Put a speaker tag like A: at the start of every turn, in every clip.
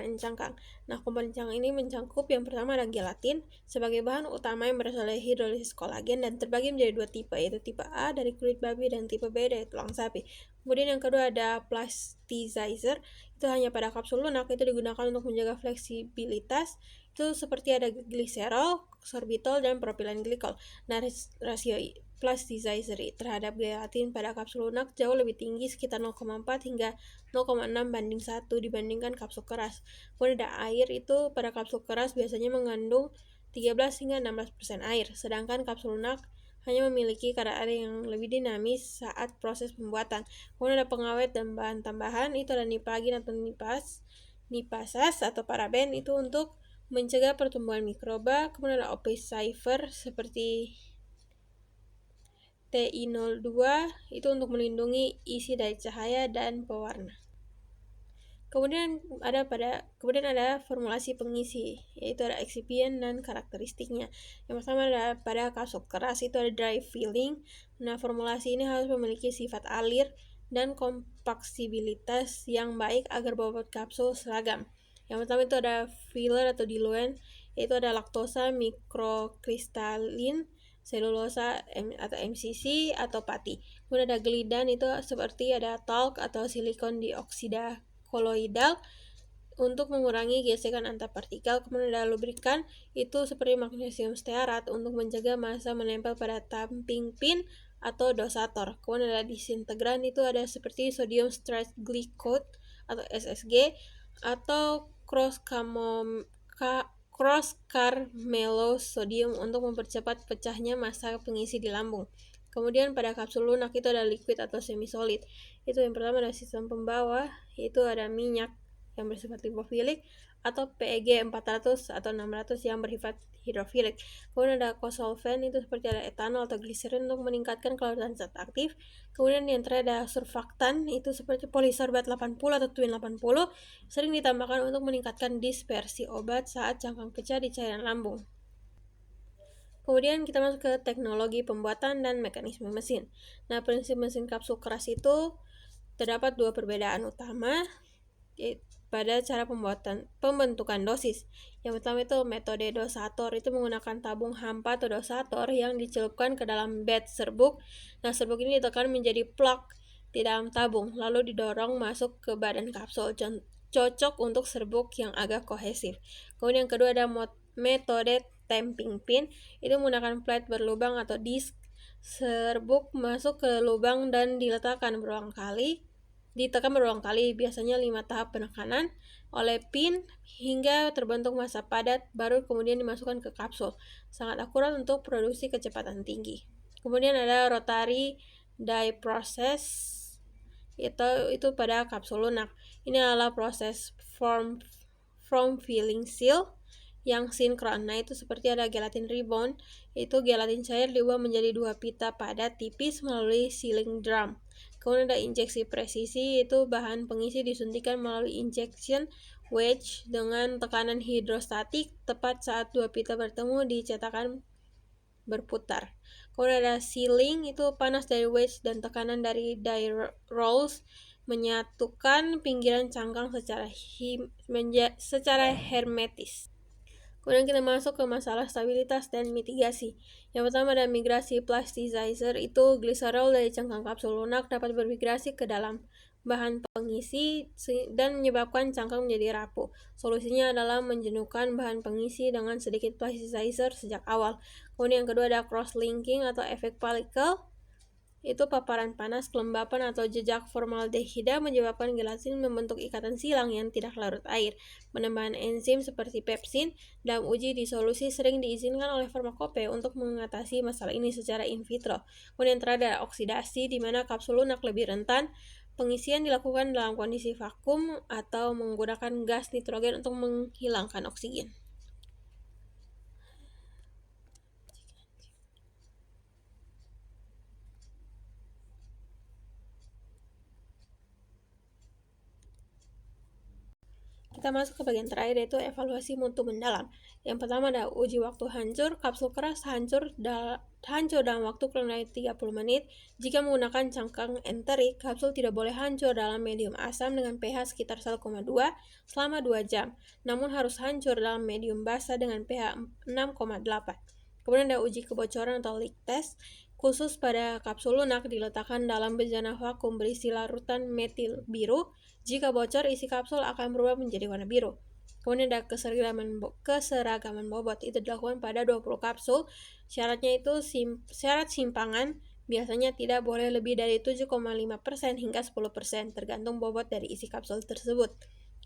A: komponen cangkang. Nah, komponen cangkang ini mencakup yang pertama ada gelatin sebagai bahan utama yang berasal dari hidrolisis kolagen dan terbagi menjadi dua tipe, yaitu tipe A dari kulit babi dan tipe B dari tulang sapi. Kemudian yang kedua ada plasticizer, itu hanya pada kapsul lunak, itu digunakan untuk menjaga fleksibilitas, itu seperti ada gliserol, sorbitol, dan propilen glikol. Nah, rasio plasticizer terhadap gelatin pada kapsul lunak jauh lebih tinggi, sekitar 0,4 hingga 0,6:1 dibandingkan kapsul keras. Kemudian ada air, itu pada kapsul keras biasanya mengandung 13 hingga 16% air, sedangkan kapsul lunak hanya memiliki kadar air yang lebih dinamis saat proses pembuatan. Kemudian ada pengawet dan bahan tambahan, itu ada nipagin atau nipasas atau paraben, itu untuk mencegah pertumbuhan mikroba. Kemudian ada opacizer seperti TiO2, itu untuk melindungi isi dari cahaya dan pewarna. Kemudian ada formulasi pengisi, yaitu ada excipient dan karakteristiknya. Yang pertama ada pada kapsul keras, itu ada dry filling. Nah, formulasi ini harus memiliki sifat alir dan kompaksibilitas yang baik agar bobot kapsul seragam. Yang pertama itu ada filler atau diluent, yaitu ada laktosa mikrokristalin, selulosa atau MCC atau pati. Kemudian ada glidan, itu seperti ada talc atau silikon dioksida koloidal untuk mengurangi gesekan antar partikel. Kemudian ada lubrikan, itu seperti magnesium stearat untuk mencegah massa menempel pada tamping pin atau dosator. Kemudian ada disintegran, itu ada seperti sodium stress glycode atau SSG atau cross carmelosodium untuk mempercepat pecahnya massa pengisi di lambung. Kemudian pada kapsul lunak itu ada liquid atau semi-solid. Itu yang pertama ada sistem pembawa, yaitu ada minyak yang bersifat lipofilik atau PEG 400 atau 600 yang bersifat hidrofilik. Kemudian ada kosolven, itu seperti ada etanol atau gliserin untuk meningkatkan kelarutan zat aktif. Kemudian yang terakhir ada surfaktan, itu seperti polisorbat 80 atau twin 80, sering ditambahkan untuk meningkatkan dispersi obat saat cangkang pecah di cairan lambung. Kemudian kita masuk ke teknologi pembuatan dan mekanisme mesin. Nah, prinsip mesin kapsul keras itu terdapat dua perbedaan utama pada cara pembentukan dosis. Yang pertama itu metode dosator, itu menggunakan tabung hampa atau dosator yang dicelupkan ke dalam bed serbuk. Nah, serbuk ini ditekan menjadi plug di dalam tabung, lalu didorong masuk ke badan kapsul, cocok untuk serbuk yang agak kohesif. Kemudian yang kedua ada metode tamping pin, itu menggunakan plate berlubang atau disk. Serbuk masuk ke lubang dan ditekan berulang kali, biasanya 5 tahap penekanan oleh pin hingga terbentuk massa padat, baru kemudian dimasukkan ke kapsul. Sangat akurat untuk produksi kecepatan tinggi. Kemudian ada rotary die process, itu pada kapsul lunak. Ini adalah proses from filling seal yang sinkron. Nah, itu seperti ada gelatin rebound, itu gelatin cair diubah menjadi dua pita padat tipis melalui sealing drum. Kemudian ada injeksi presisi, itu bahan pengisi disuntikan melalui injection wedge dengan tekanan hidrostatik tepat saat dua pita bertemu di cetakan berputar. Kemudian ada sealing, itu panas dari wedge dan tekanan dari die rolls menyatukan pinggiran cangkang secara hermetis. Kemudian kita masuk ke masalah stabilitas dan mitigasi. Yang pertama ada migrasi plasticizer, itu gliserol dari cangkang kapsul lunak dapat bermigrasi ke dalam bahan pengisi dan menyebabkan cangkang menjadi rapuh. Solusinya adalah menjenuhkan bahan pengisi dengan sedikit plasticizer sejak awal. Kemudian yang kedua ada cross-linking atau efek partikel, itu paparan panas, kelembapan atau jejak formaldehida menyebabkan gelatin membentuk ikatan silang yang tidak larut air. Penambahan enzim seperti pepsin dalam uji disolusi sering diizinkan oleh farmakope untuk mengatasi masalah ini secara in vitro. Kemudian terakhir ada oksidasi, di mana kapsul lunak lebih rentan. Pengisian dilakukan dalam kondisi vakum atau menggunakan gas nitrogen untuk menghilangkan oksigen. Kita masuk ke bagian terakhir, yaitu evaluasi mutu mendalam. Yang pertama ada uji waktu hancur. Kapsul keras hancur hancur dalam waktu kurang dari 30 menit. Jika menggunakan cangkang enterik, kapsul tidak boleh hancur dalam medium asam dengan pH sekitar 1,2 selama 2 jam, namun harus hancur dalam medium basa dengan pH 6,8. Kemudian ada uji kebocoran atau leak test. Khusus pada kapsul lunak diletakkan dalam bejana vakum berisi larutan metil biru. Jika bocor, isi kapsul akan berubah menjadi warna biru. Kemudian ada keseragaman bobot, itu dilakukan pada 20 kapsul. Syaratnya itu syarat simpangan biasanya tidak boleh lebih dari 7,5% hingga 10%, tergantung bobot dari isi kapsul tersebut.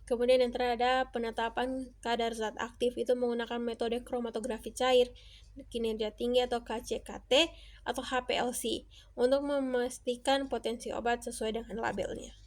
A: Kemudian yang terakhir ada penetapan kadar zat aktif, itu menggunakan metode kromatografi cair, kinerja tinggi atau KCKT atau HPLC untuk memastikan potensi obat sesuai dengan labelnya.